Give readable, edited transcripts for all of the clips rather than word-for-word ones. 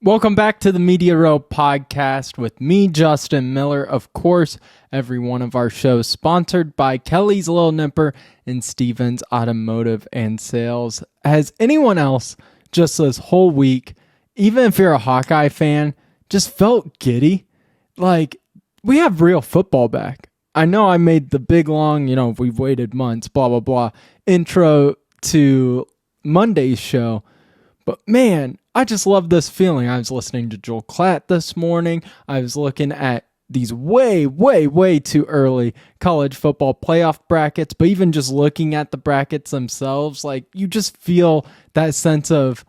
Welcome back to the Media Row podcast with me, Justin Miller. Of course, every one of our shows sponsored by Kelly's Little Nipper and Stevens Automotive and Sales. Has anyone else just this whole week, even if you're a Hawkeye fan, just felt giddy? Like, we have real football back. I know I made the big long, we've waited months, blah, blah, blah, intro to Monday's show. But man, I just love this feeling. I was listening to Joel Klatt this morning. I was looking at these way, way, way too early college football playoff brackets. But even just looking at the brackets themselves, like you just feel that sense of,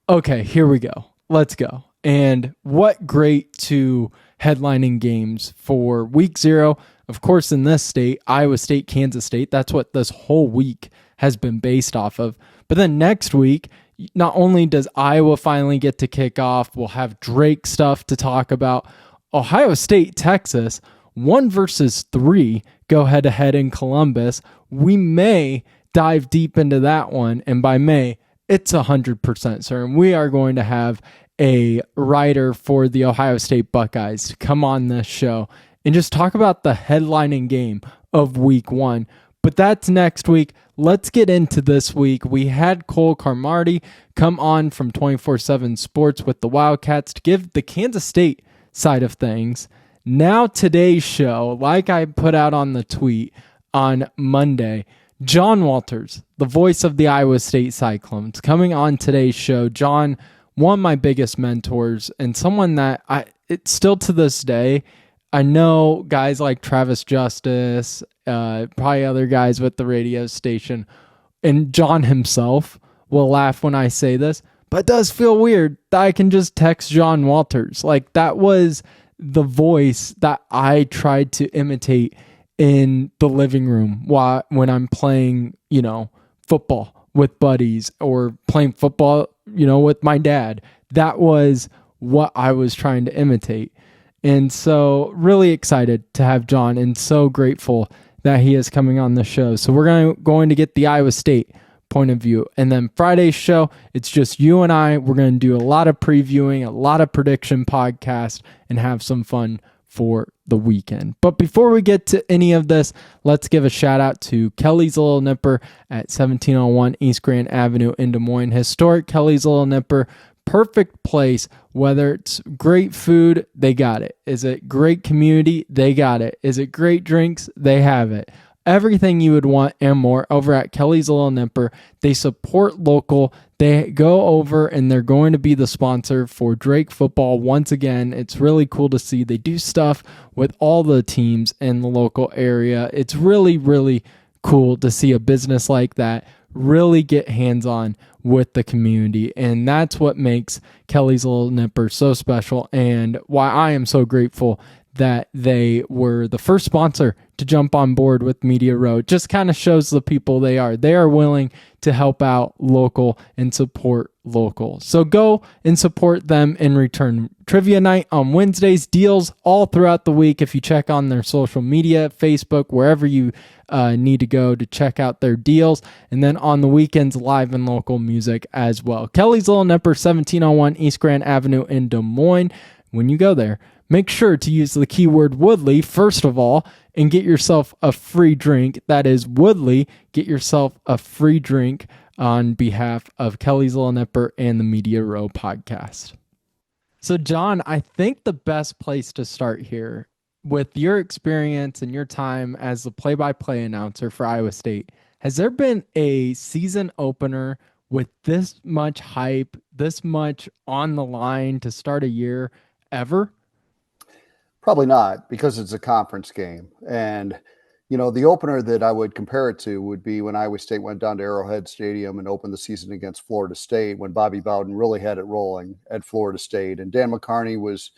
okay, here we go. Let's go. And what great two headlining games for week 0. Of course, in this state, Iowa State, Kansas State. That's what this whole week has been based off of. But then next week, not only does Iowa finally get to kick off, we'll have Drake stuff to talk about. Ohio State, Texas, 1 versus 3 go head-to-head in Columbus. We may dive deep into that one, and by May, it's 100% certain we are going to have a writer for the Ohio State Buckeyes to come on this show and just talk about the headlining game of week 1. But that's next week. Let's get into this week. We had Cole Carmarty come on from 24/7 Sports with the Wildcats to give the Kansas State side of things. Now today's show, like I put out on the tweet on Monday, John Walters, the voice of the Iowa State Cyclones, coming on today's show. John, one of my biggest mentors and someone that it's still to this day, I know guys like Travis Justice, probably other guys with the radio station, and John himself will laugh when I say this, but it does feel weird that I can just text John Walters. Like, that was the voice that I tried to imitate in the living room when I'm playing, football with buddies or playing football, with my dad. That was what I was trying to imitate. And so really excited to have John and so grateful that he is coming on the show. So we're going to get the Iowa State point of view. And then Friday's show, it's just you and I. We're going to do a lot of previewing, a lot of prediction podcast, and have some fun for the weekend. But before we get to any of this, let's give a shout out to Kelly's Little Nipper at 1701 East Grand Avenue in Des Moines. Historic Kelly's Little Nipper. Perfect place, whether it's great food, they got it. Is it great community? They got it. Is it great drinks? They have it. Everything you would want and more over at Kelly's Little Nipper. They support local. They go over and they're going to be the sponsor for Drake football once again. It's really cool to see. They do stuff with all the teams in the local area. It's really, really cool to see a business like that really get hands-on with the community, and that's what makes Kelly's Little Nipper so special and why I am so grateful that they were the first sponsor to jump on board with Media Row. It just kind of shows the people they are. They are willing to help out local and support local. So go and support them in return. Trivia night on Wednesdays, deals all throughout the week. If you check on their social media, Facebook, wherever you need to go to check out their deals. And then on the weekends, live and local music as well. Kelly's Little Nipper, 1701 East Grand Avenue in Des Moines. When you go there, make sure to use the keyword Woodley, first of all, and get yourself a free drink. That is Woodley. Get yourself a free drink on behalf of Kelly's Little Nipper and the Media Row podcast. So, John, I think the best place to start here, with your experience and your time as the play-by-play announcer for Iowa State, has there been a season opener with this much hype, this much on the line to start a year ever? Probably not, because it's a conference game. And, the opener that I would compare it to would be when Iowa State went down to Arrowhead Stadium and opened the season against Florida State, when Bobby Bowden really had it rolling at Florida State. And Dan McCarney was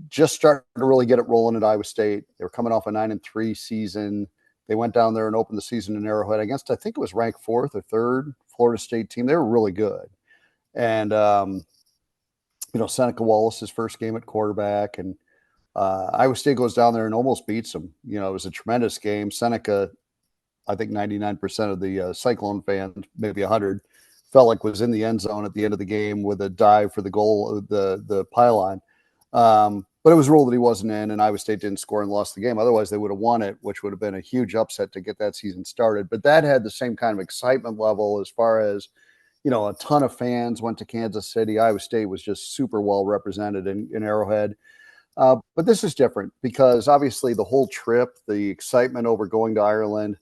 just starting to really get it rolling at Iowa State. They were coming off a 9-3 season. They went down there and opened the season in Arrowhead against, I think it was ranked 4th or 3rd Florida State team. They were really good. And, Seneca Wallace's first game at quarterback, and Iowa State goes down there and almost beats them. It was a tremendous game. Seneca, I think 99% of the Cyclone fans, maybe 100, felt like was in the end zone at the end of the game with a dive for the goal, the pylon. But it was ruled that he wasn't in, and Iowa State didn't score and lost the game. Otherwise, they would have won it, which would have been a huge upset to get that season started. But that had the same kind of excitement level as far as, a ton of fans went to Kansas City. Iowa State was just super well represented in Arrowhead. But this is different because obviously the whole trip, the excitement over going to Ireland,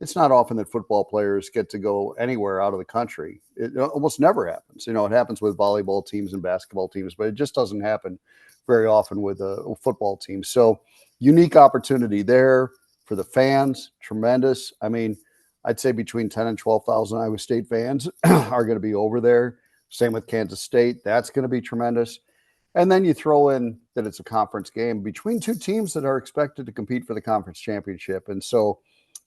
it's not often that football players get to go anywhere out of the country. It almost never happens. It happens with volleyball teams and basketball teams, but it just doesn't happen very often with a football team. So unique opportunity there for the fans, tremendous. I mean, I'd say between 10 and 12,000 Iowa State fans are going to be over there. Same with Kansas State. That's going to be tremendous. And then you throw in that it's a conference game between two teams that are expected to compete for the conference championship. And so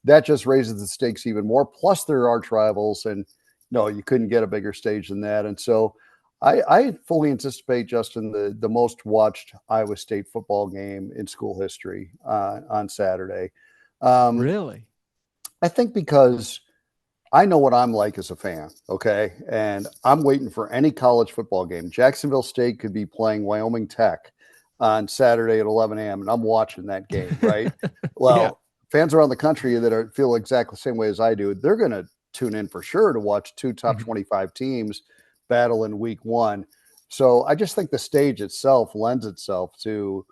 that just raises the stakes even more. Plus, there are arch rivals, and no, you couldn't get a bigger stage than that. And so I fully anticipate, Justin, the most watched Iowa State football game in school history on Saturday. Really? I think because I know what I'm like as a fan, okay? And I'm waiting for any college football game. Jacksonville State could be playing Wyoming Tech on Saturday at 11 a.m., and I'm watching that game, right? Well, Yeah. fans around the country that feel exactly the same way as I do, they're going to tune in for sure to watch two top 25 teams battle in week one. So I just think the stage itself lends itself to,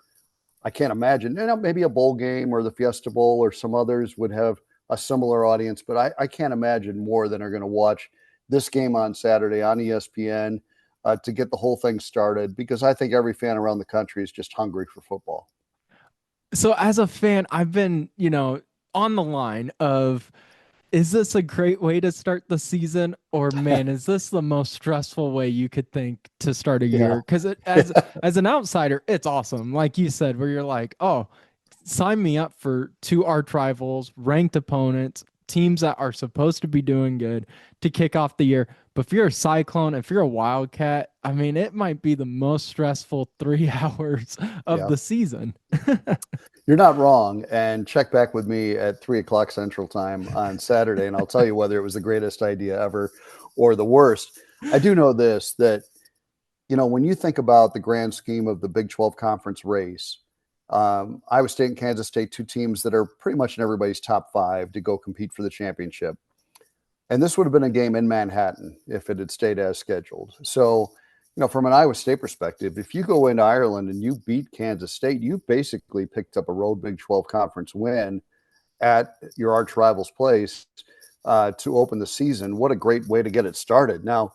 I can't imagine, maybe a bowl game or the Fiesta Bowl or some others would have a similar audience, but I can't imagine more than are going to watch this game on Saturday on ESPN to get the whole thing started, because I think every fan around the country is just hungry for football. So as a fan, I've been, on the line of, is this a great way to start the season, or man, is this the most stressful way you could think to start a year? Because as an outsider, it's awesome. Like you said, where you're like, oh, sign me up for two arch rivals, ranked opponents, teams that are supposed to be doing good to kick off the year. But if you're a Cyclone, if you're a Wildcat, I mean, it might be the most stressful 3 hours of the season. You're not wrong. And check back with me at 3:00 Central Time on Saturday, and I'll tell you whether it was the greatest idea ever or the worst. I do know this, that, when you think about the grand scheme of the Big 12 conference race, Iowa State and Kansas State, two teams that are pretty much in everybody's top 5 to go compete for the championship. And this would have been a game in Manhattan if it had stayed as scheduled. So, from an Iowa State perspective, if you go into Ireland and you beat Kansas State, you've basically picked up a road Big 12 conference win at your arch rival's place to open the season. What a great way to get it started. Now,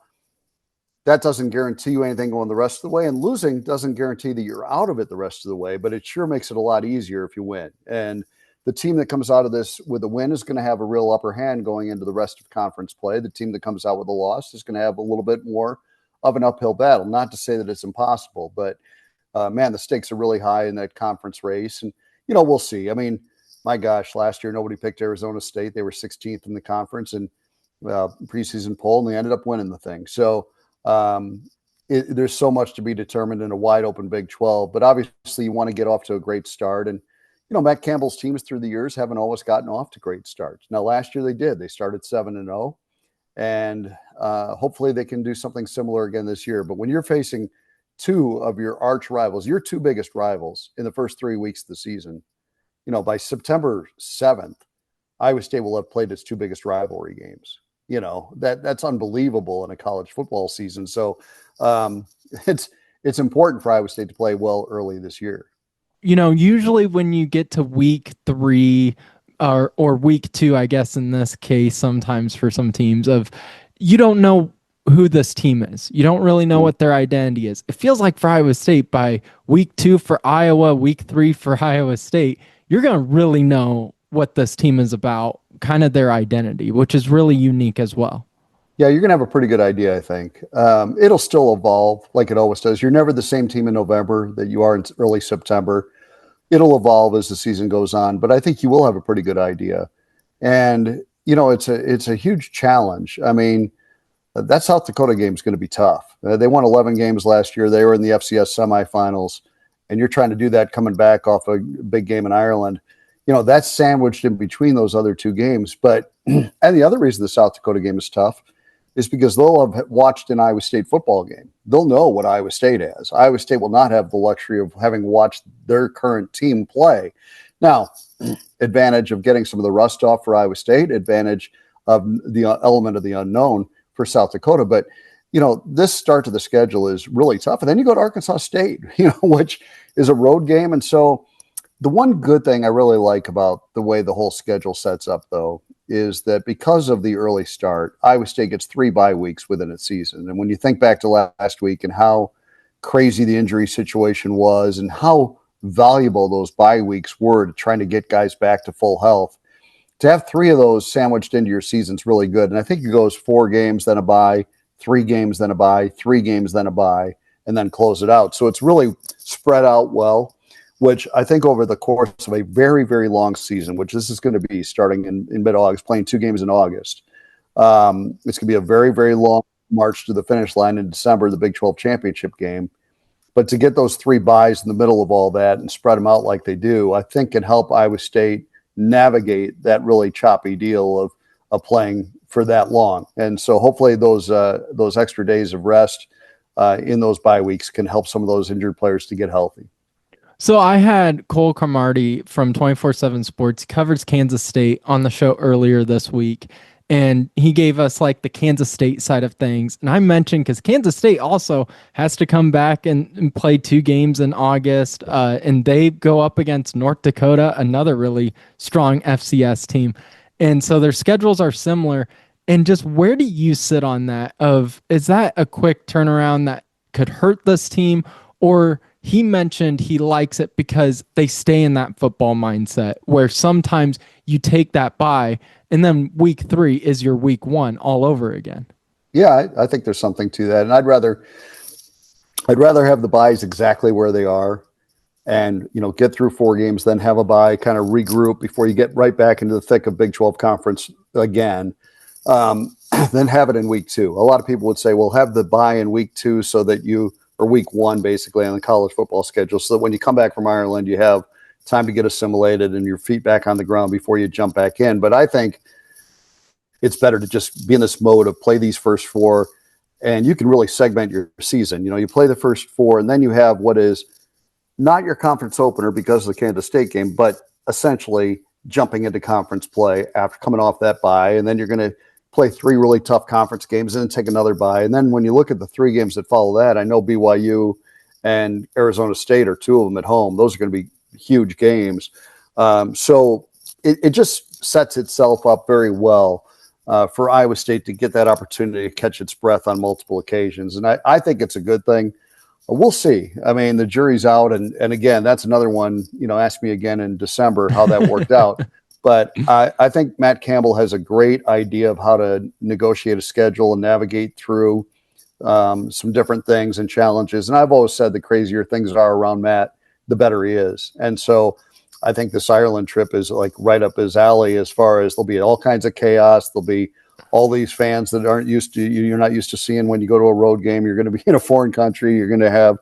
that doesn't guarantee you anything going the rest of the way, and losing doesn't guarantee that you're out of it the rest of the way, but it sure makes it a lot easier if you win. And the team that comes out of this with a win is going to have a real upper hand going into the rest of conference play. The team that comes out with a loss is going to have a little bit more of an uphill battle. Not to say that it's impossible, but man, the stakes are really high in that conference race. And, we'll see. I mean, my gosh, last year, nobody picked Arizona State. They were 16th in the conference and preseason poll, and they ended up winning the thing. So there's so much to be determined in a wide open Big 12, but obviously you want to get off to a great start. And, Matt Campbell's teams through the years haven't always gotten off to great starts. Now, last year they did. They started 7-0. And hopefully they can do something similar again this year. But when you're facing two of your arch rivals, your two biggest rivals in the first 3 weeks of the season, by September 7th, Iowa State will have played its two biggest rivalry games. That's unbelievable in a college football season. So it's important for Iowa State to play well early this year. Usually when you get to week 3, or week 2, I guess in this case, sometimes for some teams, you don't know who this team is. You don't really know what their identity is. It feels like for Iowa State, by week 2 for Iowa, week 3 for Iowa State, you're going to really know what this team is about, kind of their identity, which is really unique as well. Yeah, you're going to have a pretty good idea, I think. It'll still evolve like it always does. You're never the same team in November that you are in early September. It'll evolve as the season goes on, but I think you will have a pretty good idea. And, it's a huge challenge. I mean, that South Dakota game is going to be tough. They won 11 games last year. They were in the FCS semifinals, and you're trying to do that coming back off a big game in Ireland. That's sandwiched in between those other two games. But, and the other reason the South Dakota game is tough, is because they'll have watched an Iowa State football game. They'll know what Iowa State has. Iowa State will not have the luxury of having watched their current team play. Now, advantage of getting some of the rust off for Iowa State, advantage of the element of the unknown for South Dakota. But, this start to the schedule is really tough. And then you go to Arkansas State, which is a road game. And so the one good thing I really like about the way the whole schedule sets up, though, is that because of the early start, Iowa State gets 3 bye weeks within its season. And when you think back to last week and how crazy the injury situation was and how valuable those bye weeks were to trying to get guys back to full health, to have 3 of those sandwiched into your season is really good. And I think it goes 4 games, then a bye, 3 games, then a bye, 3 games, then a bye, and then close it out. So it's really spread out well, which I think over the course of a very, very long season, which this is going to be starting in mid-August, playing 2 games in August. It's going to be a very, very long march to the finish line in December, the Big 12 championship game. But to get those 3 byes in the middle of all that and spread them out like they do, I think can help Iowa State navigate that really choppy deal of playing for that long. And so hopefully those extra days of rest in those bye weeks can help some of those injured players to get healthy. So I had Cole Cromartie from 24/7 Sports, covers Kansas State, on the show earlier this week, and he gave us like the Kansas State side of things. And I mentioned because Kansas State also has to come back and play 2 games in August, and they go up against North Dakota, another really strong FCS team. And so their schedules are similar. And just where do you sit on that? Is that a quick turnaround that could hurt this team? Or he mentioned he likes it because they stay in that football mindset where sometimes you take that bye and then week 3 is your week 1 all over again. Yeah, I think there's something to that. And I'd rather have the byes exactly where they are and, get through 4 games, then have a bye, kind of regroup before you get right back into the thick of Big 12 conference again. Then have it in week 2. A lot of people would say, well, have the bye in week 2 so that or week 1 basically on the college football schedule, so that when you come back from Ireland, you have time to get assimilated and your feet back on the ground before you jump back in. But I think it's better to just be in this mode of play these first 4, and you can really segment your season. You play the first 4, and then you have what is not your conference opener because of the Kansas State game, but essentially jumping into conference play after coming off that bye. And then you're going to play 3 really tough conference games and then take another bye. And then when you look at the 3 games that follow that, I know BYU and Arizona State are 2 of them at home. Those are going to be huge games. So it just sets itself up very well for Iowa State to get that opportunity to catch its breath on multiple occasions. And I think it's a good thing. We'll see. I mean, the jury's out. And again, that's another one, ask me again in December how that worked out. But I think Matt Campbell has a great idea of how to negotiate a schedule and navigate through some different things and challenges. And I've always said the crazier things are around Matt, the better he is. And so I think this Ireland trip is like right up his alley as far as there'll be all kinds of chaos. There'll be all these fans that you're not used to seeing when you go to a road game. You're going to be in a foreign country. You're going to have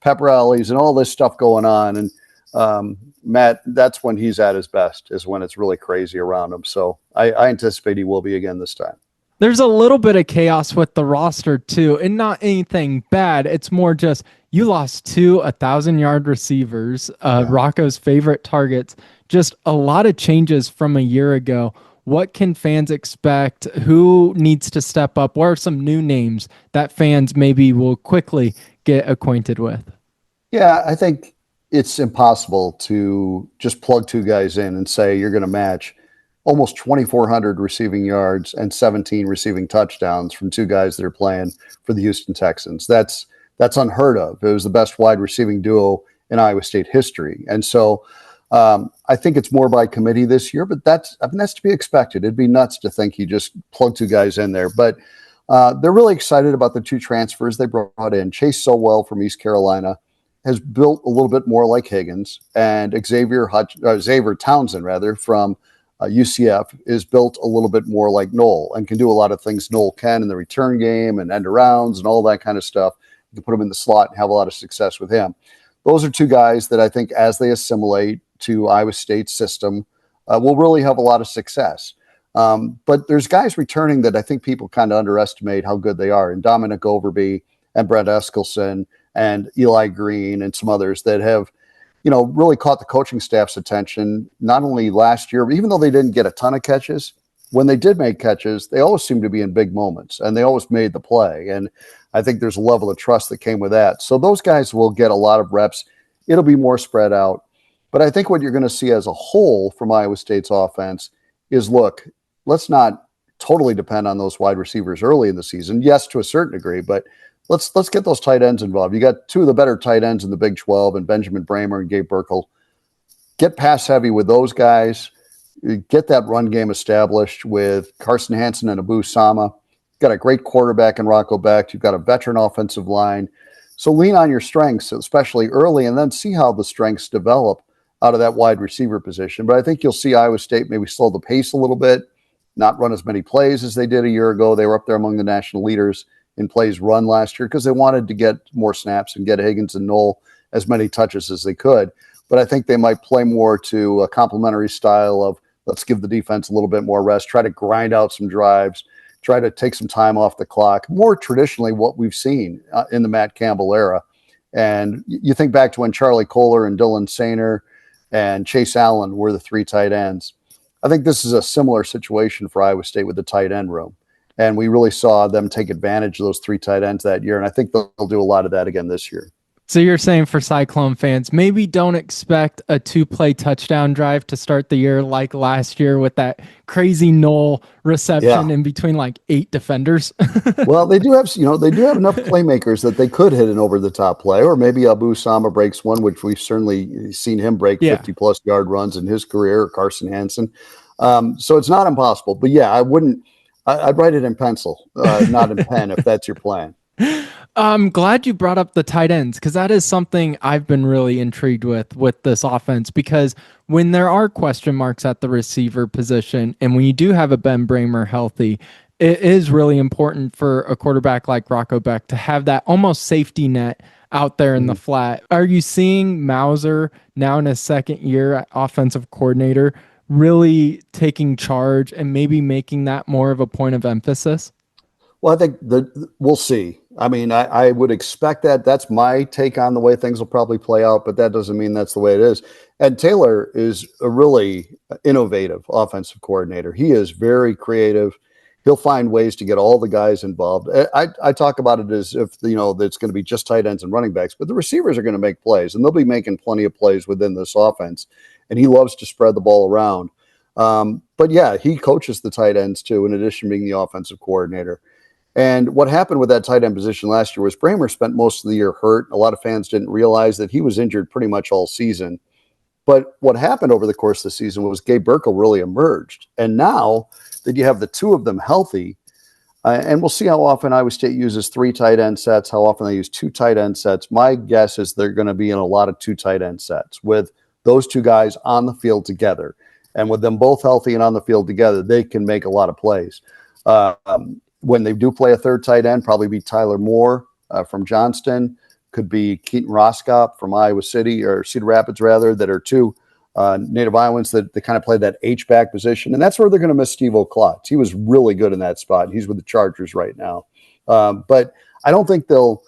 pep rallies and all this stuff going on. And Matt, that's when he's at his best, is when it's really crazy around him. So I anticipate he will be again this time. There's a little bit of chaos with the roster too, and not anything bad. It's more just you lost 2 1,000-yard receivers, Rocco's favorite targets, just a lot of changes from a year ago. What can fans expect? Who needs to step up? What are some new names that fans maybe will quickly get acquainted with? Yeah, I think it's impossible to just plug 2 guys in and say you're going to match almost 2,400 receiving yards and 17 receiving touchdowns from 2 guys that are playing for the Houston Texans. That's unheard of. It was the best wide receiving duo in Iowa State history. And so I think it's more by committee this year, but that's to be expected. It'd be nuts to think you just plug 2 guys in there. But they're really excited about the 2 transfers they brought in. Chase Sowell from East Carolina has built a little bit more like Higgins, and Xavier Townsend from UCF is built a little bit more like Noel and can do a lot of things Noel can in the return game and end arounds and all that kind of stuff. You can put him in the slot and have a lot of success with him. Those are 2 guys that I think as they assimilate to Iowa State's system will really have a lot of success. But there's guys returning that I think people kind of underestimate how good they are. And Dominic Overby and Brent Eskelson and Eli Green and some others that have, really caught the coaching staff's attention, not only last year, but even though they didn't get a ton of catches, when they did make catches, they always seemed to be in big moments and they always made the play. And I think there's a level of trust that came with that. So those guys will get a lot of reps. It'll be more spread out. But I think what you're going to see as a whole from Iowa State's offense is, look, let's not totally depend on those wide receivers early in the season. Yes, to a certain degree, but let's get those tight ends involved. You got two of the better tight ends in the Big 12 and Benjamin Bramer and Gabe Burkle. Get pass heavy with those guys. Get that run game established with Carson Hansen and Abu Sama. You've got a great quarterback in Rocco Becht. You've got a veteran offensive line. So lean on your strengths, especially early, and then see how the strengths develop out of that wide receiver position. But I think you'll see Iowa State maybe slow the pace a little bit, not run as many plays as they did a year ago. They were up there among the national leaders in plays run last year because they wanted to get more snaps and get Higgins and Knoll as many touches as they could. But I think they might play more to a complementary style of, let's give the defense a little bit more rest, try to grind out some drives, try to take some time off the clock, more traditionally what we've seen in the Matt Campbell era. And you think back to when Charlie Kohler and Dylan Sainer and Chase Allen were the three tight ends. I think this is a similar situation for Iowa State with the tight end room. And we really saw them take advantage of those three tight ends that year. And I think they'll do a lot of that again this year. So you're saying for Cyclone fans, maybe don't expect a 2-play touchdown drive to start the year like last year with that crazy Knoll reception in between like 8 defenders. Well, they do have enough playmakers that they could hit an over-the-top play, or maybe Abu Sama breaks one, which we've certainly seen him break 50-plus yard runs in his career, or Carson Hansen. So it's not impossible. But yeah, I'd write it in pencil, not in pen, if that's your plan. I'm glad you brought up the tight ends, because that is something I've been really intrigued with this offense, because when there are question marks at the receiver position and when you do have a Ben Bramer healthy, it is really important for a quarterback like Rocco Becht to have that almost safety net out there in the flat. Are you seeing Mauser now in his second year offensive coordinator really taking charge and maybe making that more of a point of emphasis? Well, I think we'll see. I mean, I would expect that. That's my take on the way things will probably play out, but that doesn't mean that's the way it is. And Taylor is a really innovative offensive coordinator. He is very creative. He'll find ways to get all the guys involved. I talk about it as if, that it's going to be just tight ends and running backs, but the receivers are going to make plays, and they'll be making plenty of plays within this offense. And he loves to spread the ball around. But yeah, he coaches the tight ends too, in addition to being the offensive coordinator. And what happened with that tight end position last year was Bramer spent most of the year hurt. A lot of fans didn't realize that he was injured pretty much all season. But what happened over the course of the season was Gabe Burkle really emerged. And now that you have the two of them healthy, and we'll see how often Iowa State uses 3 tight end sets, how often they use 2 tight end sets. My guess is they're going to be in a lot of 2 tight end sets with those 2 guys on the field together. And with them both healthy and on the field together, they can make a lot of plays. When they do play a third tight end, probably be Tyler Moore from Johnston, could be Keaton Roskop from Iowa City, or Cedar Rapids rather, that are 2 native Iowans that kind of play that H-back position. And that's where they're going to miss Steve O'Klotz. He was really good in that spot. He's with the Chargers right now. But I don't think they'll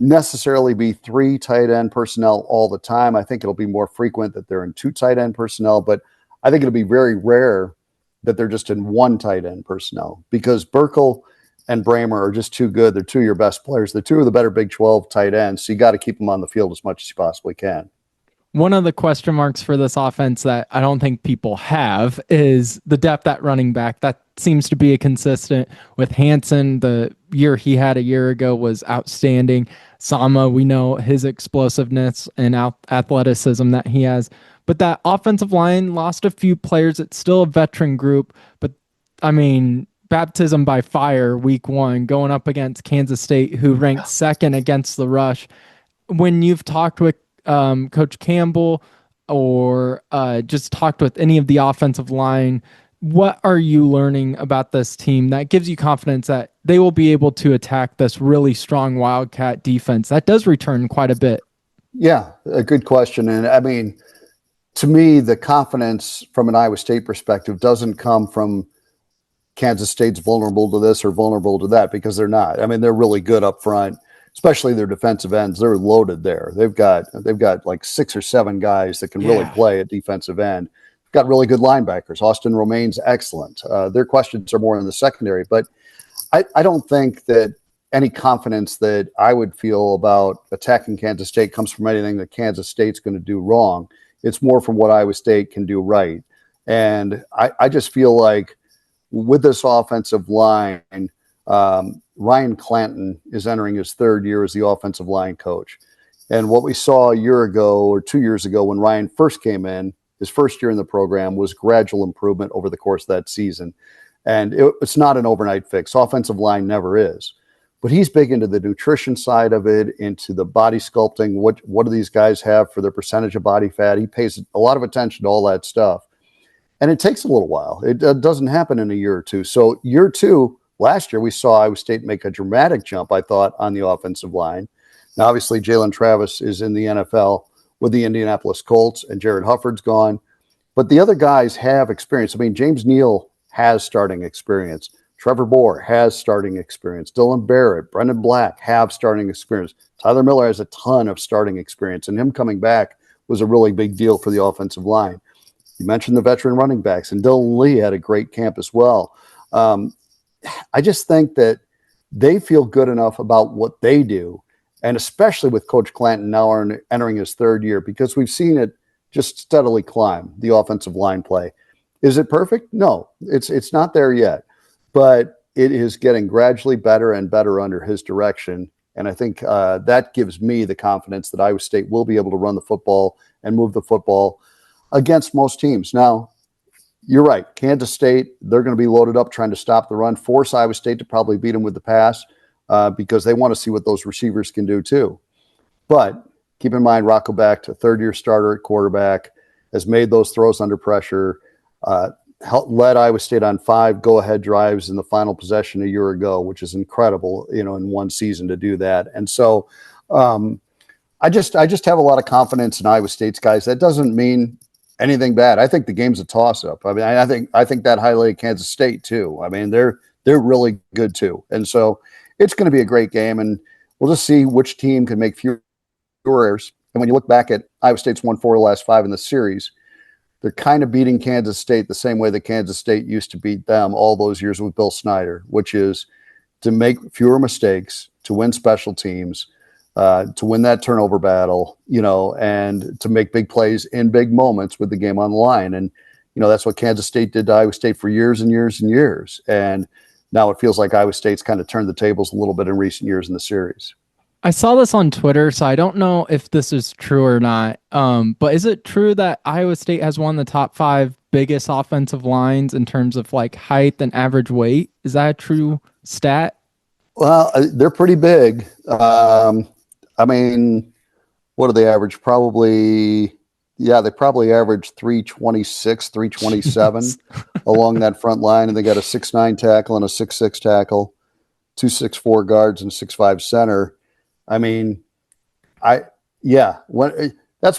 necessarily be 3 tight end personnel all the time. I think it'll be more frequent that they're in 2 tight end personnel, but I think it'll be very rare that they're just in 1 tight end personnel, because Burkle and Bramer are just too good. They're 2 of your best players. They're 2 of the better Big 12 tight ends. So you got to keep them on the field as much as you possibly can. One of the question marks for this offense that I don't think people have is the depth at running back. That seems to be a consistent with Hansen. The year he had a year ago was outstanding. Sama, we know his explosiveness and athleticism that he has. But that offensive line lost a few players. It's still a veteran group. But, I mean, baptism by fire week 1, going up against Kansas State, who ranked 2nd against the rush. When you've talked with Coach Campbell or just talked with any of the offensive line, what are you learning about this team that gives you confidence that they will be able to attack this really strong Wildcat defense that does return quite a bit? Yeah, a good question. And I mean, to me, the confidence from an Iowa State perspective doesn't come from Kansas State's vulnerable to this or vulnerable to that, because they're not. I mean, they're really good up front, especially their defensive ends. They're loaded there. They've got like 6 or 7 guys that can really play at defensive end. They've got really good linebackers. Austin Romaine's excellent. Their questions are more in the secondary, but I don't think that any confidence that I would feel about attacking Kansas State comes from anything that Kansas State's going to do wrong. It's more from what Iowa State can do right. And I just feel like with this offensive line, Ryan Clanton is entering his 3rd year as the offensive line coach. And what we saw a year ago or 2 years ago when Ryan first came in, his first year in the program, was gradual improvement over the course of that season. And it's not an overnight fix. Offensive line never is. But he's big into the nutrition side of it, into the body sculpting. What do these guys have for their percentage of body fat? He pays a lot of attention to all that stuff. And it takes a little while. It doesn't happen in a year or two. So year 2, last year, we saw Iowa State make a dramatic jump, I thought, on the offensive line. Now, obviously, Jalen Travis is in the NFL with the Indianapolis Colts, and Jared Hufford's gone. But the other guys have experience. I mean, James Neal has starting experience. Trevor Bohr has starting experience. Dylan Barrett, Brendan Black have starting experience. Tyler Miller has a ton of starting experience, and him coming back was a really big deal for the offensive line. You mentioned the veteran running backs, and Dylan Lee had a great camp as well. I just think that they feel good enough about what they do, and especially with Coach Clanton now entering his 3rd year, because we've seen it just steadily climb, the offensive line play. Is it perfect? No, it's not there yet. But it is getting gradually better and better under his direction. And I think that gives me the confidence that Iowa State will be able to run the football and move the football against most teams. Now, you're right. Kansas State, they're going to be loaded up trying to stop the run, force Iowa State to probably beat them with the pass because they want to see what those receivers can do too. But keep in mind, Rocco Becht, a 3rd-year starter at quarterback, has made those throws under pressure, led Iowa State on 5 go-ahead drives in the final possession a year ago, which is incredible, in one season to do that. And so I just have a lot of confidence in Iowa State's guys. That doesn't mean anything bad. I think the game's a toss-up. I mean, I think that highlighted Kansas State too. I mean, they're really good too. And so it's going to be a great game, and we'll just see which team can make fewer errors. And when you look back at Iowa State's won 4 of the last 5 in the series, they're kind of beating Kansas State the same way that Kansas State used to beat them all those years with Bill Snyder, which is to make fewer mistakes, to win special teams, to win that turnover battle, and to make big plays in big moments with the game on the line. And, that's what Kansas State did to Iowa State for years and years and years. And now it feels like Iowa State's kind of turned the tables a little bit in recent years in the series. I saw this on Twitter, so I don't know if this is true or not. But is it true that Iowa State has one of the top 5 biggest offensive lines in terms of like height and average weight? Is that a true stat? Well, they're pretty big. I mean, what do they average? They probably average 326, 327 along that front line. And they got a 6'9" tackle and a 6'6" tackle, 2 6'4" guards and 6'5" center. I mean, that's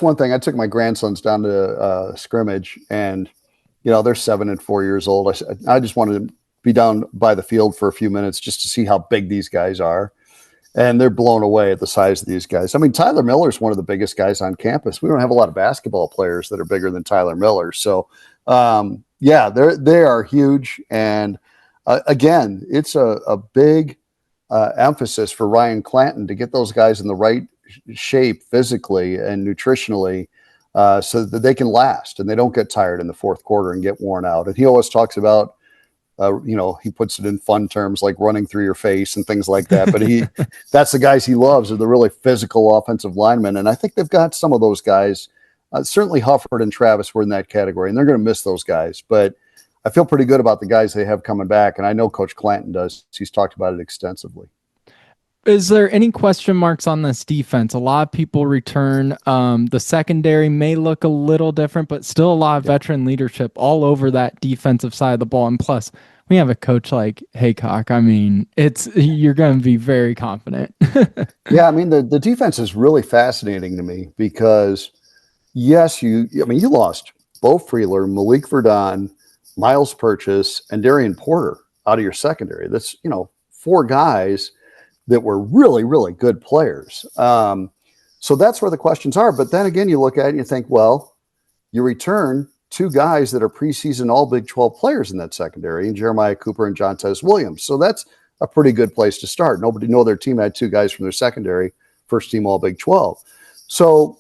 one thing. I took my grandsons down to scrimmage, and they're 7 and 4 years old. I just wanted to be down by the field for a few minutes just to see how big these guys are, and they're blown away at the size of these guys. I mean, Tyler Miller is one of the biggest guys on campus. We don't have a lot of basketball players that are bigger than Tyler Miller, so they are huge. And again, it's a big emphasis for Ryan Clanton to get those guys in the right shape physically and nutritionally so that they can last and they don't get tired in the 4th quarter and get worn out. And he always talks about, he puts it in fun terms like running through your face and things like that. But that's the guys he loves, are the really physical offensive linemen. And I think they've got some of those guys. Certainly Hufford and Travis were in that category, and they're going to miss those guys. But I feel pretty good about the guys they have coming back, and I know Coach Clanton does. He's talked about it extensively. Is there any question marks on this defense? A lot of people return. The secondary may look a little different, but still a lot of veteran leadership all over that defensive side of the ball. And plus, we have a coach like Haycock. I mean, you're going to be very confident. Yeah, I mean, the defense is really fascinating to me because, yes, you lost Bo Freeler, Malik Verdon, Miles Purchase, and Darian Porter. out of your secondary. That's, four guys that were really, really good players. So that's where the questions are. But then again, you look at it and you think, well, you return two guys that are preseason all Big 12 players in that secondary, and Jeremiah Cooper and Jontez Williams. So that's a pretty good place to start. Nobody know their team had two guys from their secondary, first team all Big 12. So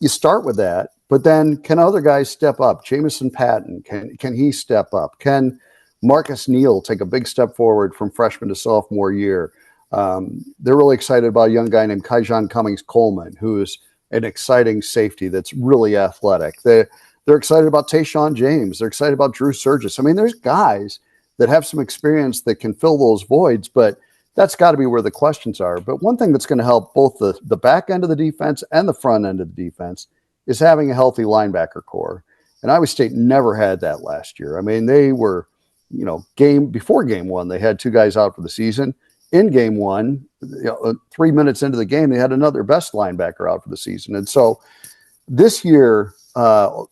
you start with that, but then can other guys step up? Jamison Patton, can he step up? Can Marcus Neal take a big step forward from freshman to sophomore year? They're really excited about a young guy named Kyjon Cummings-Coleman, who is an exciting safety that's really athletic. They're excited about Tayshawn James. They're excited about Drew Surgis. I mean, there's guys that have some experience that can fill those voids, but that's got to be where the questions are. But one thing that's going to help both the back end of the defense and the front end of the defense is having a healthy linebacker core. And Iowa State never had that last year. I mean, they were, before game one, they had two guys out for the season. In game one, 3 minutes into the game, they had another best linebacker out for the season. And so this year,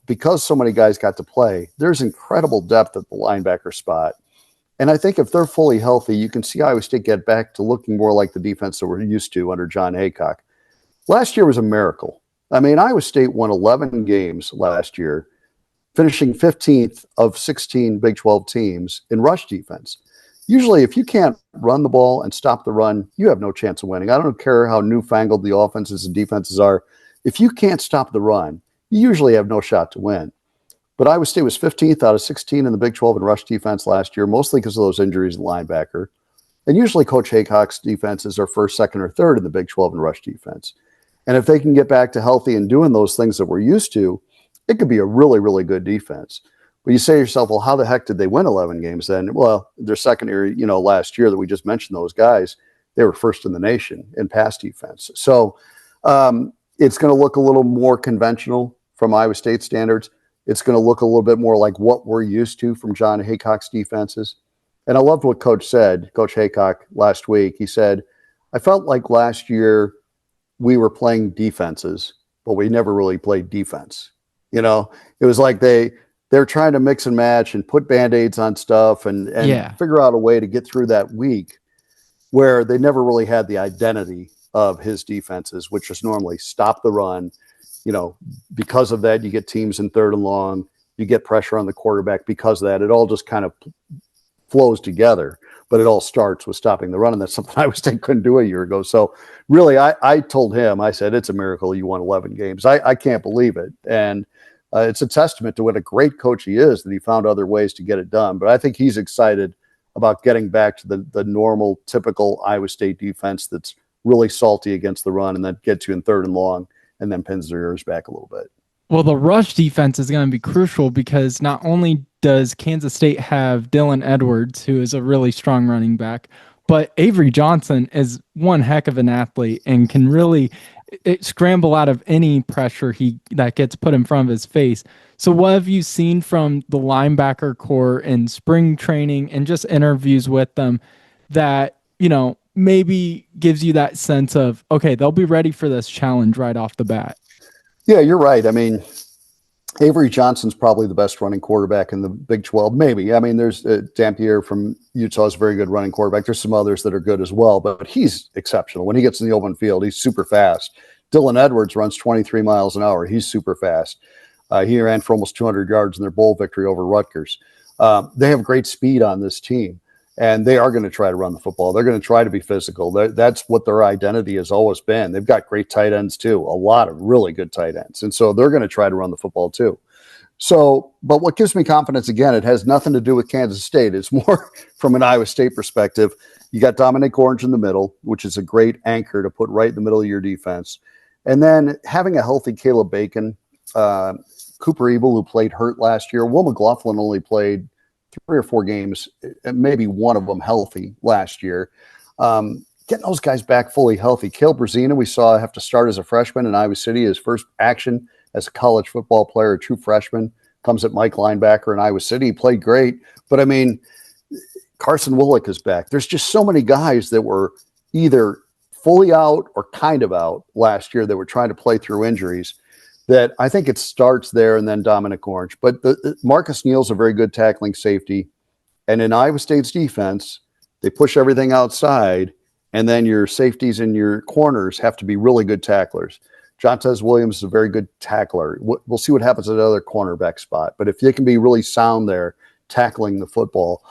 because so many guys got to play, there's incredible depth at the linebacker spot. And I think if they're fully healthy, you can see Iowa State get back to looking more like the defense that we're used to under John Haycock. Last year was a miracle. I mean, Iowa State won 11 games last year, finishing 15th of 16 Big 12 teams in rush defense. Usually, if you can't run the ball and stop the run, you have no chance of winning. I don't care how newfangled the offenses and defenses are. If you can't stop the run, you usually have no shot to win. But Iowa State was 15th out of 16 in the Big 12 in rush defense last year, mostly because of those injuries at linebacker. And usually Coach Haycock's defenses are first, second, or third in the Big 12 in rush defense. And if they can get back to healthy and doing those things that we're used to, it could be a really, really good defense. But you say to yourself, well, how the heck did they win 11 games then? Well, their secondary, last year that we just mentioned those guys, they were first in the nation in pass defense. So it's going to look a little more conventional from Iowa State standards. It's going to look a little bit more like what we're used to from John Haycock's defenses. And I loved what Coach said, Coach Haycock, last week. He said, I felt like last year we were playing defenses, but we never really played defense. It was like they're trying to mix and match and put Band-Aids on stuff and figure out a way to get through that week where they never really had the identity of his defenses, which is normally stop the run. Because of that, you get teams in third and long, you get pressure on the quarterback because of that. It all just kind of flows together, but it all starts with stopping the run. And that's something Iowa State couldn't do a year ago. So really, I told him, I said, it's a miracle you won 11 games. I can't believe it. And it's a testament to what a great coach he is that he found other ways to get it done. But I think he's excited about getting back to the normal, typical Iowa State defense that's really salty against the run and then gets you in third and long and then pins their ears back a little bit. Well, the rush defense is going to be crucial because not only does Kansas State have Dylan Edwards, who is a really strong running back, but Avery Johnson is one heck of an athlete and can really scramble out of any pressure that gets put in front of his face. So what have you seen from the linebacker core in spring training and just interviews with them that, maybe gives you that sense of, okay, they'll be ready for this challenge right off the bat? Yeah, you're right. I mean, Avery Johnson's probably the best running quarterback in the Big 12, maybe. I mean, there's Dampier from Utah is a very good running quarterback. There's some others that are good as well, but he's exceptional. When he gets in the open field, he's super fast. Dylan Edwards runs 23 miles an hour. He's super fast. He ran for almost 200 yards in their bowl victory over Rutgers. They have great speed on this team. And they are going to try to run the football. They're going to try to be physical. That's what their identity has always been. They've got great tight ends too, a lot of really good tight ends. And so they're going to try to run the football too. So, but what gives me confidence, again, it has nothing to do with Kansas State. It's more from an Iowa State perspective. You got Dominic Orange in the middle, which is a great anchor to put right in the middle of your defense. And then having a healthy Caleb Bacon, Cooper Ebel, who played hurt last year. Will McLaughlin only played 3 or 4 games, maybe one of them healthy last year. Getting those guys back fully healthy. Caleb Brazina, we saw have to start as a freshman in Iowa City. His first action as a college football player, a true freshman, comes at Mike linebacker in Iowa City. He played great. But, I mean, Carson Willick is back. There's just so many guys that were either fully out or kind of out last year that were trying to play through injuries that I think it starts there and then Dominic Orange. But Marcus Neal's a very good tackling safety. And in Iowa State's defense, they push everything outside, and then your safeties and your corners have to be really good tacklers. Jontez Williams is a very good tackler. We'll see what happens at another cornerback spot. But if they can be really sound there tackling the football,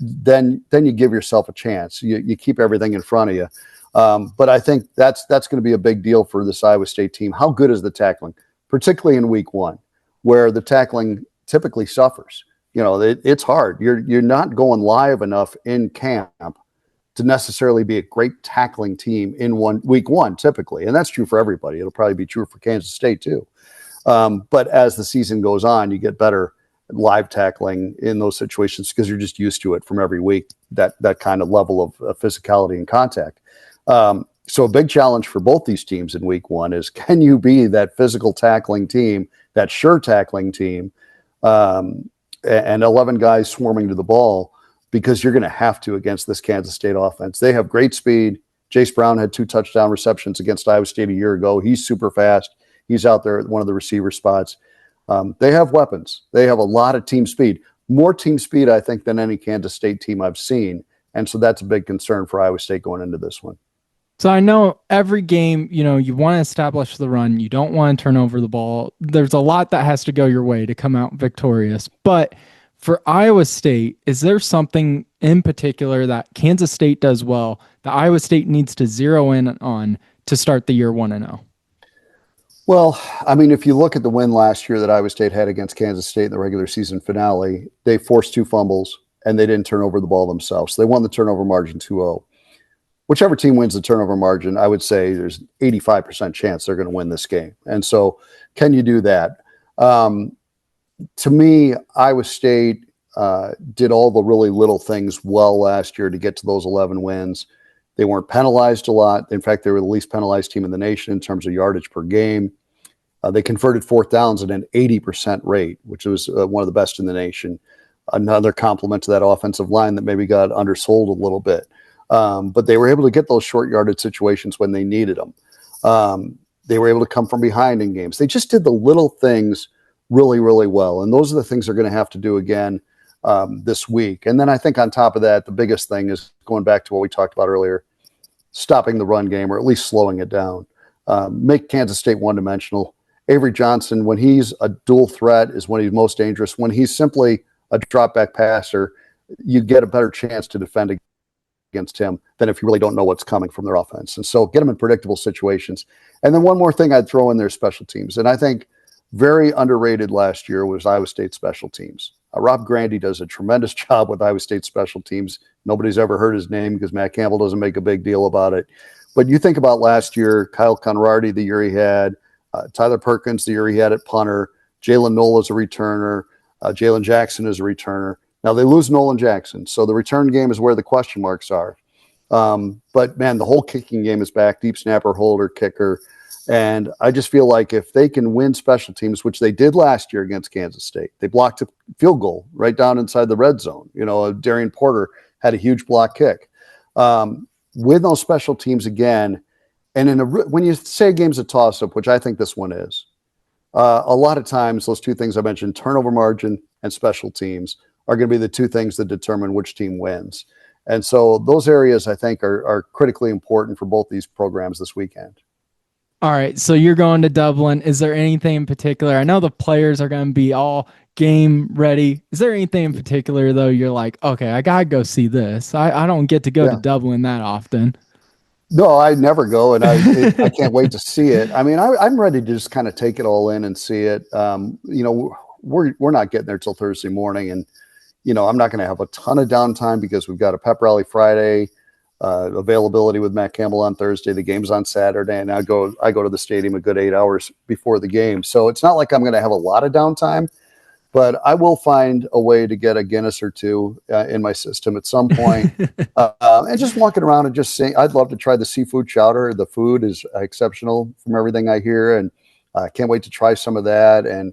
then you give yourself a chance. You keep everything in front of you. But I think that's going to be a big deal for this Iowa State team. How good is the tackling, particularly in week one, where the tackling typically suffers? It's hard. You're not going live enough in camp to necessarily be a great tackling team in week one, typically. And that's true for everybody. It'll probably be true for Kansas State too. But as the season goes on, you get better live tackling in those situations because you're just used to it from every week, that kind of level of physicality and contact. So a big challenge for both these teams in week one is, can you be that physical tackling team, that sure tackling team, and 11 guys swarming to the ball, because you're going to have to against this Kansas State offense. They have great speed. Jace Brown had 2 touchdown receptions against Iowa State a year ago. He's super fast. He's out there at one of the receiver spots. They have weapons. They have a lot of team speed. More team speed, I think, than any Kansas State team I've seen. And so that's a big concern for Iowa State going into this one. So I know every game, you want to establish the run. You don't want to turn over the ball. There's a lot that has to go your way to come out victorious. But for Iowa State, is there something in particular that Kansas State does well that Iowa State needs to zero in on to start the year 1-0? Well, I mean, if you look at the win last year that Iowa State had against Kansas State in the regular season finale, they forced 2 fumbles and they didn't turn over the ball themselves. So they won the turnover margin 2-0. Whichever team wins the turnover margin, I would say there's 85% chance they're going to win this game. And so can you do that? To me, Iowa State did all the really little things well last year to get to those 11 wins. They weren't penalized a lot. In fact, they were the least penalized team in the nation in terms of yardage per game. They converted 4th downs at an 80% rate, which was one of the best in the nation. Another compliment to that offensive line that maybe got undersold a little bit. But they were able to get those short yardage situations when they needed them. They were able to come from behind in games. They just did the little things really, really well. And those are the things they're going to have to do again this week. And then I think on top of that, the biggest thing is going back to what we talked about earlier, stopping the run game, or at least slowing it down. Make Kansas State one-dimensional. Avery Johnson, when he's a dual threat, is when he's most dangerous. When he's simply a drop-back passer, you get a better chance to defend against him than if you really don't know what's coming from their offense. And so get them in predictable situations. And then one more thing I'd throw in there, special teams. And I think very underrated last year was Iowa State special teams. Rob Grandy does a tremendous job with Iowa State special teams. Nobody's ever heard his name because Matt Campbell doesn't make a big deal about it. But you think about last year, Kyle Conradi, the year he had, Tyler Perkins, the year he had at punter, Jalen Noel as a returner, Jalen Jackson as a returner. Now they lose Nolan Jackson, so the return game is where the question marks are. But man, the whole kicking game is back, deep snapper, holder, kicker. And I just feel like if they can win special teams, which they did last year against Kansas State, they blocked a field goal right down inside the red zone. Darian Porter had a huge block kick. Win those special teams again. And when you say a game's a toss-up, which I think this one is, a lot of times those two things I mentioned, turnover margin and special teams, are going to be the two things that determine which team wins. And so those areas, I think, are critically important for both these programs this weekend. All right, so you're going to Dublin. Is there anything in particular? I know the players are going to be all game ready. Is there anything in particular, though, you're like, okay, I got to go see this? I don't get to go to Dublin that often. No, I never go, and I can't wait to see it. I mean, I'm ready to just kind of take it all in and see it. We're not getting there till Thursday morning, and I'm not going to have a ton of downtime because we've got a pep rally Friday, availability with Matt Campbell on Thursday. The game's on Saturday, and I go to the stadium a good 8 hours before the game. So it's not like I'm going to have a lot of downtime, but I will find a way to get a Guinness or two in my system at some point. And just walking around and just saying, I'd love to try the seafood chowder. The food is exceptional from everything I hear, and I can't wait to try some of that. And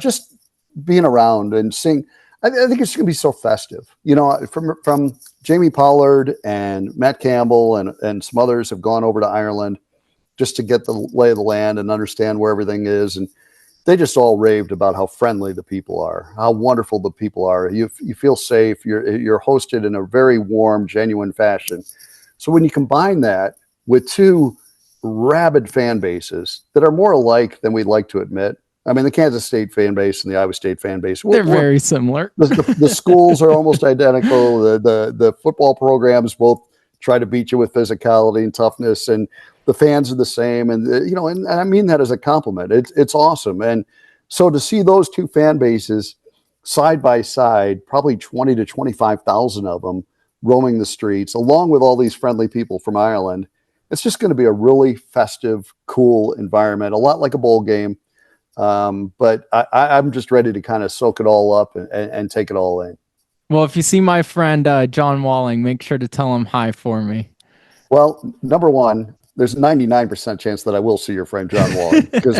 just being around and seeing. I think it's going to be so festive. From Jamie Pollard and Matt Campbell and some others have gone over to Ireland just to get the lay of the land and understand where everything is. And they just all raved about how friendly the people are, how wonderful the people are. You feel safe. You're hosted in a very warm, genuine fashion. So when you combine that with two rabid fan bases that are more alike than we'd like to admit. I mean, the Kansas State fan base and the Iowa State fan base, they're very similar. The schools are almost identical. The football programs both try to beat you with physicality and toughness, and the fans are the same. And and I mean that as a compliment. It's awesome. And so to see those two fan bases side by side, probably 20 to 25,000 of them roaming the streets, along with all these friendly people from Ireland, it's just going to be a really festive, cool environment, a lot like a bowl game. But I'm just ready to kind of soak it all up and take it all in. Well, if you see my friend John Walling, make sure to tell him hi for me. Well, number one, there's a 99% chance that I will see your friend John Walling because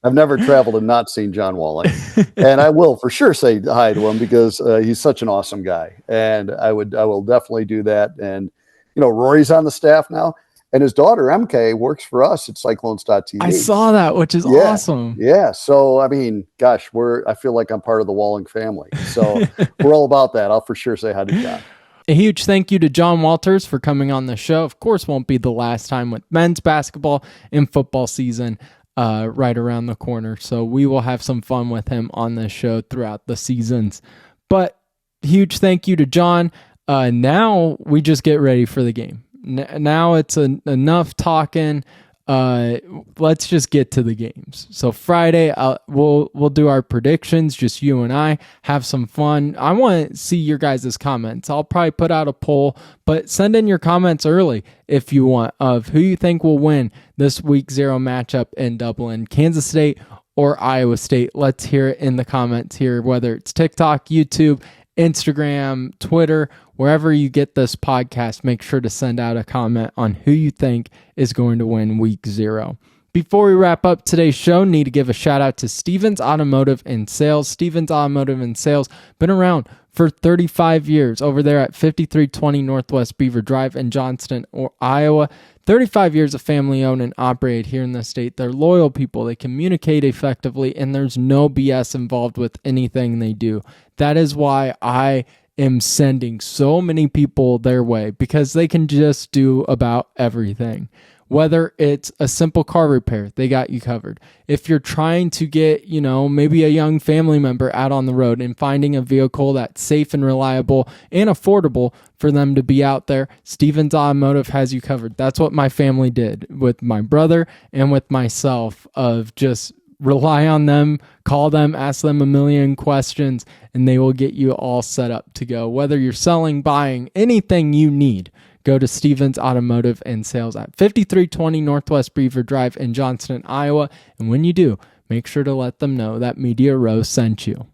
I've never traveled and not seen John Walling. And I will for sure say hi to him because he's such an awesome guy. And I will definitely do that. And, Rory's on the staff now. And his daughter, MK, works for us at Cyclones.tv. I saw that, which is awesome. Yeah. So, I mean, gosh, I feel like I'm part of the Walling family. So we're all about that. I'll for sure say hi to John. A huge thank you to John Walters for coming on the show. Of course, won't be the last time with men's basketball and football season right around the corner. So we will have some fun with him on this show throughout the seasons. But huge thank you to John. Now we just get ready for the game. Now it's enough talking. Let's just get to the games. So Friday, we'll do our predictions, just you and I, have some fun. I want to see your guys' comments. I'll probably put out a poll, but send in your comments early if you want of who you think will win this week 0 matchup in Dublin, Kansas State or Iowa State. Let's hear it in the comments here, whether it's TikTok, YouTube, Instagram, Twitter, wherever you get this podcast. Make sure to send out a comment on who you think is going to win week 0. Before we wrap up today's show, need to give a shout out to Stevens Automotive and Sales. Stevens Automotive and Sales, been around for 35 years over there at 5320 Northwest Beaver Drive in Johnston, Iowa. 35 years of family owned and operated here in the state. They're loyal people. They communicate effectively, and there's no BS involved with anything they do. That is why I am sending so many people their way, because they can just do about everything. Whether it's a simple car repair, they got you covered. If you're trying to get, maybe a young family member out on the road and finding a vehicle that's safe and reliable and affordable for them to be out there, Stevens Automotive has you covered. That's what my family did with my brother and with myself, of just rely on them, call them, ask them a million questions, and they will get you all set up to go. Whether you're selling, buying, anything you need, go to Stevens Automotive and Sales at 5320 Northwest Beaver Drive in Johnston, Iowa. And when you do, make sure to let them know that Media Row sent you.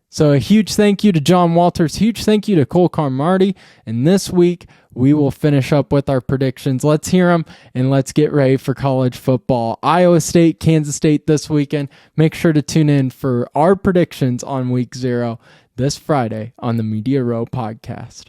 So a huge thank you to John Walters, huge thank you to Cole Carmarty. And this week, we will finish up with our predictions. Let's hear them, and let's get ready for college football. Iowa State, Kansas State this weekend. Make sure to tune in for our predictions on week 0 this Friday on the Media Row podcast.